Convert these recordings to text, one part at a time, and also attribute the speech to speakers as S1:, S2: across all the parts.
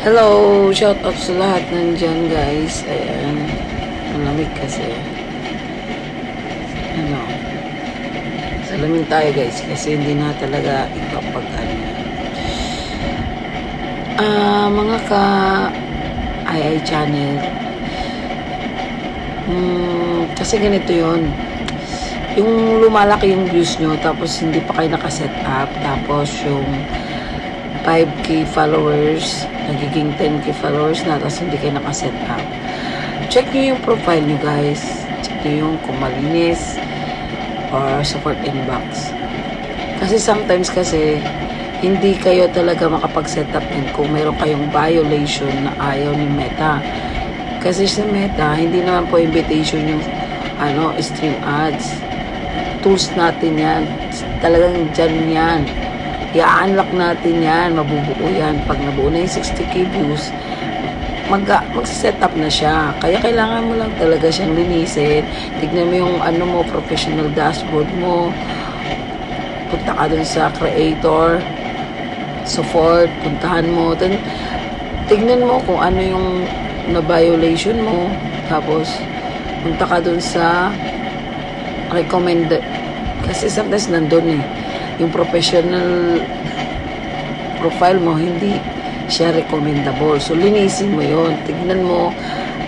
S1: Hello! Shout out sa lahat nandyan guys. Ayan. Malamig kasi. Salamin tayo guys kasi hindi na talaga mga ka AI channel. Kasi ganito yon. Yung lumalaki yung views nyo tapos hindi pa kayo nakaset up tapos yung 5K followers nagiging 10K followers na tapos hindi kayo nakaset up. Check nyo yung profile nyo guys. Check nyo yung kung malinis or support inbox. Kasi sometimes kasi hindi kayo talaga makapag-set up din kung meron kayong violation na ayaw ni Meta. Kasi sa Meta, hindi naman po invitation yung stream ads. Tools natin yan. Talagang dyan yan. I-unlock natin yan. Mabubuo yan. Pag nabuo na yung 60K views, mag-set up na siya. Kaya kailangan mo lang talaga siyang linisin. Tignan mo yung professional dashboard mo. Punta ka dun sa creator, support, puntahan mo. Then, tignan mo kung ano yung na-violation mo. Tapos, punta ka dun sa recommended. Kasi sometimes nandun yung professional profile mo, hindi siya recommendable. So, linisin mo yon. Tignan mo,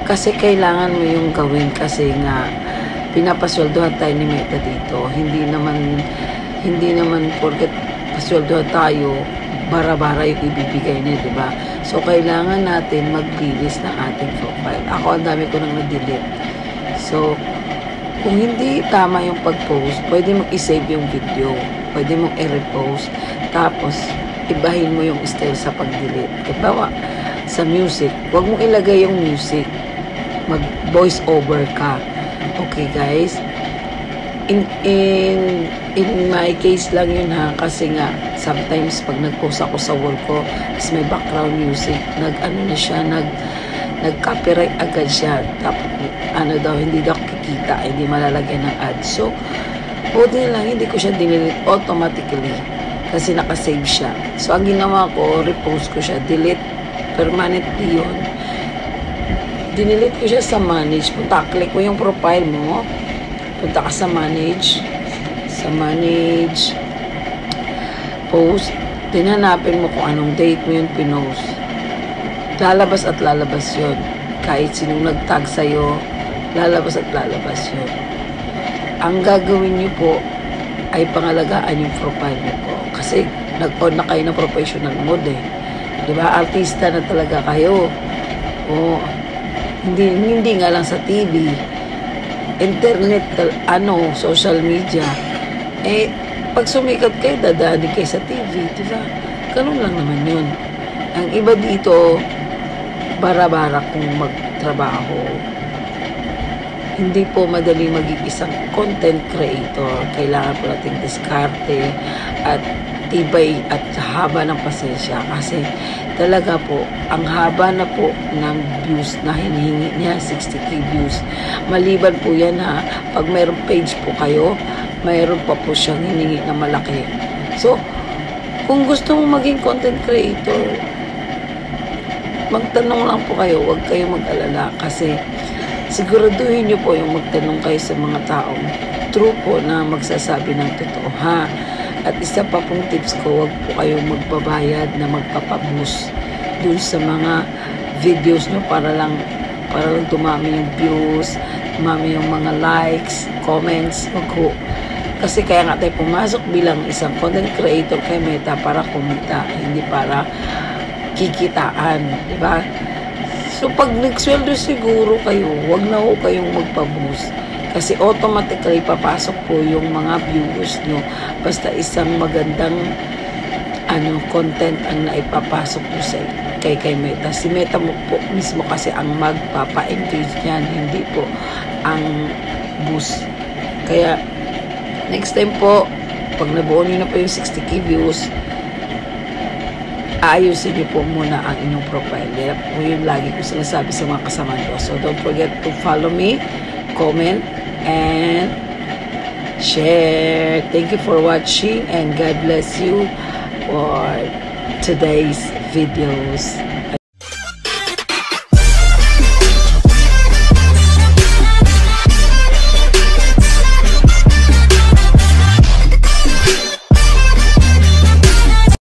S1: kasi kailangan mo yung gawin kasi nga, pinapasweldohan tayo ni Meta dito. Hindi naman porket pasweldohan tayo, bara-bara yung ibibigay niya, di ba? So, kailangan natin maglinis ng ating profile. Ako, ang dami ko nang na-delete. So, kung hindi tama yung pag-post, pwede mong i-save yung video. Pwede mong i-repost. Tapos, ibahin mo yung style sa pag-delete. Kabawa, sa music, huwag mong ilagay yung music. Mag-voice over ka. Okay, guys? In my case lang yun kasi nga sometimes pag nag-post ako sa wall ko is may background music nag-copyright agad siya tapos hindi daw kikita, hindi malalagyan ng ads. So buti na lang hindi ko siya dinelete automatically kasi nakasave siya. So ang ginawa ko, repost ko siya, delete permanently yun. Dinelete ko siya sa manage. Click mo yung profile mo, punta ka sa manage post, tinanapin mo kung anong date mo yun pinost. Lalabas at lalabas yun. Kahit sinong nag-tag sa'yo, lalabas at lalabas yun. Ang gagawin nyo po ay pangalagaan yung profile nyo po. Kasi nag-on na kayo ng professional mode Diba? Artista na talaga kayo. O, hindi nga lang sa TV. Internet, social media. Pag sumikat kayo, dadaanin kayo sa TV, diba? Ganun lang naman yun. Ang iba dito, bara-bara kung magtrabaho. Hindi po madaling maging isang content creator. Kailangan po nating diskarte at tibay at haba ng pasensya. Kasi talaga po, ang haba na po ng views na hinihingi niya, 60K views. Maliban po yan pag mayroong page po kayo, mayroon pa po siyang hiningi na malaki. So, kung gusto mong maging content creator, magtanong lang po kayo, huwag kayo mag-alala kasi siguraduhin nyo po yung magtanong kayo sa mga taong true po na magsasabi ng totoo At isa pa pong tips ko, huwag po kayong magbabayad na magpapaboost dun sa mga videos nyo para lang dumami yung views, dumami yung mga likes, comments, kasi kaya nga tayo pumasok bilang isang content creator kay Meta para kumita, hindi para kikitaan, di ba? So, pag nagsweldo siguro kayo, wag na ho kayong magpa-boost. Kasi automatically papasok po yung mga viewers nyo. Basta isang magandang content ang naipapasok po kay Meta. Si Meta mo po mismo kasi ang magpapa-engage niyan, hindi po ang boost. Kaya, next time po, pag nabuo nyo na po yung 60K views, ayusin niyo po muna ang inyong profile. Yan po yung lagi ko sinasabi sa mga kasama ko. So, don't forget to follow me, comment, and share. Thank you for watching and God bless you for today's videos.